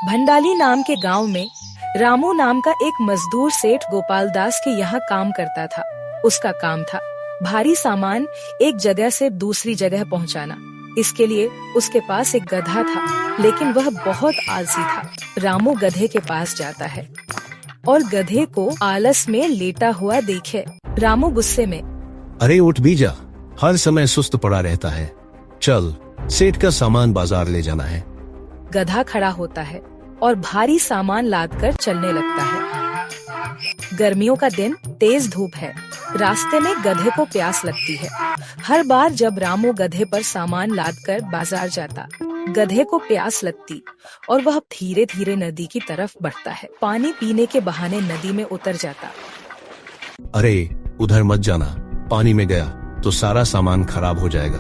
भंडाली नाम के गांव में रामू नाम का एक मजदूर सेठ गोपाल दास के यहाँ काम करता था। उसका काम था भारी सामान एक जगह से दूसरी जगह पहुँचाना। इसके लिए उसके पास एक गधा था, लेकिन वह बहुत आलसी था। रामू गधे के पास जाता है और गधे को आलस में लेटा हुआ देखे रामू गुस्से में, अरे उठ भी जा, हर समय सुस्त पड़ा रहता है। चल, सेठ का सामान बाजार ले जाना है। गधा खड़ा होता है और भारी सामान लादकर चलने लगता है। गर्मियों का दिन, तेज धूप है। रास्ते में गधे को प्यास लगती है। हर बार जब रामू गधे पर सामान लादकर बाजार जाता, गधे को प्यास लगती और वह धीरे धीरे नदी की तरफ बढ़ता है। पानी पीने के बहाने नदी में उतर जाता। अरे उधर मत जाना, पानी में गया तो सारा सामान खराब हो जाएगा।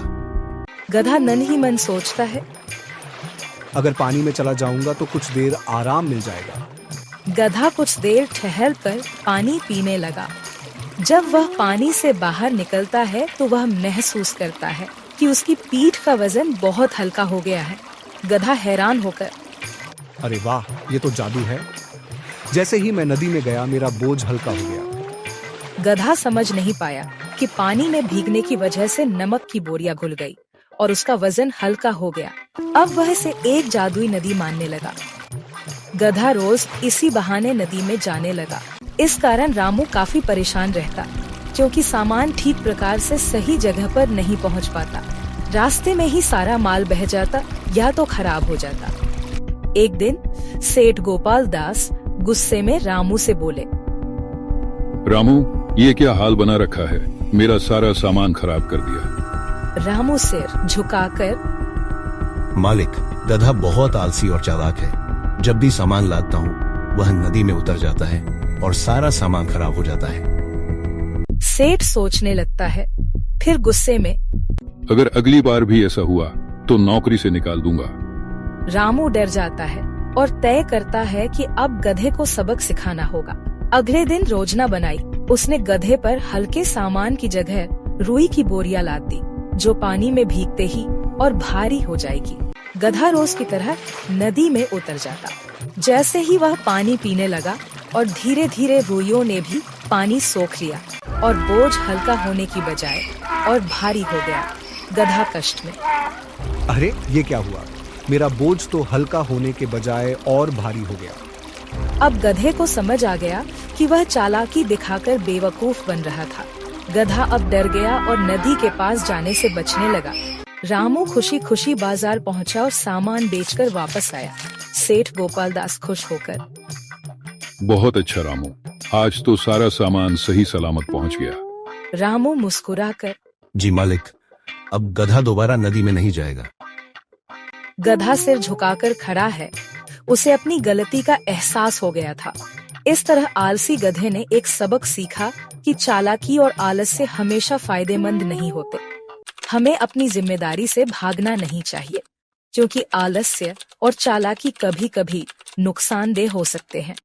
गधा मन ही मन सोचता है, अगर पानी में चला जाऊंगा तो कुछ देर आराम मिल जाएगा। गधा कुछ देर ठहर कर पानी पीने लगा। जब वह पानी से बाहर निकलता है तो वह महसूस करता है कि उसकी पीठ का वजन बहुत हल्का हो गया है। गधा हैरान होकर, अरे वाह, ये तो जादू है। जैसे ही मैं नदी में गया मेरा बोझ हल्का हो गया। गधा समझ नहीं पाया कि पानी में भीगने की वजह से नमक की बोरियां घुल गई और उसका वजन हल्का हो गया। अब वह इसे एक जादुई नदी मानने लगा। गधा रोज इसी बहाने नदी में जाने लगा। इस कारण रामू काफी परेशान रहता, क्योंकि सामान ठीक प्रकार से सही जगह पर नहीं पहुंच पाता। रास्ते में ही सारा माल बह जाता या तो खराब हो जाता। एक दिन सेठ गोपाल दास गुस्से में रामू से बोले, रामू, ये क्या हाल बना रखा है? मेरा सारा सामान खराब कर दिया। रामू सिर झुकाकर, मालिक, गधा बहुत आलसी और चालाक है। जब भी सामान लादता हूँ वह नदी में उतर जाता है और सारा सामान खराब हो जाता है। सेठ सोचने लगता है, फिर गुस्से में, अगर अगली बार भी ऐसा हुआ तो नौकरी से निकाल दूंगा। रामू डर जाता है और तय करता है कि अब गधे को सबक सिखाना होगा। अगले दिन योजना बनाई। उसने गधे पर हल्के सामान की जगह रुई की बोरियां लाद दी, जो पानी में भीगते ही और भारी हो जाएगी। गधा रोज की तरह नदी में उतर जाता। जैसे ही वह पानी पीने लगा और धीरे धीरे रुइयों ने भी पानी सोख लिया और बोझ हल्का होने की बजाय और भारी हो गया। गधा कष्ट में, अरे ये क्या हुआ? मेरा बोझ तो हल्का होने के बजाय और भारी हो गया। अब गधे को समझ आ गया कि वह चालाकी दिखाकर बेवकूफ बन रहा था। गधा अब डर गया और नदी के पास जाने से बचने लगा। रामू खुशी खुशी बाजार पहुंचा और सामान बेचकर वापस आया। सेठ गोपाल दास खुश होकर, बहुत अच्छा रामू, आज तो सारा सामान सही सलामत पहुंच गया। रामू मुस्कुराकर, जी मालिक, अब गधा दोबारा नदी में नहीं जाएगा। गधा सिर झुकाकर खड़ा है। उसे अपनी गलती का एहसास हो गया था। इस तरह आलसी गधे ने एक सबक सीखा कि चालाकी और आलस से हमेशा फायदेमंद नहीं होते। हमें अपनी जिम्मेदारी से भागना नहीं चाहिए, क्योंकि आलस्य और चालाकी कभी कभी नुकसानदेह हो सकते हैं।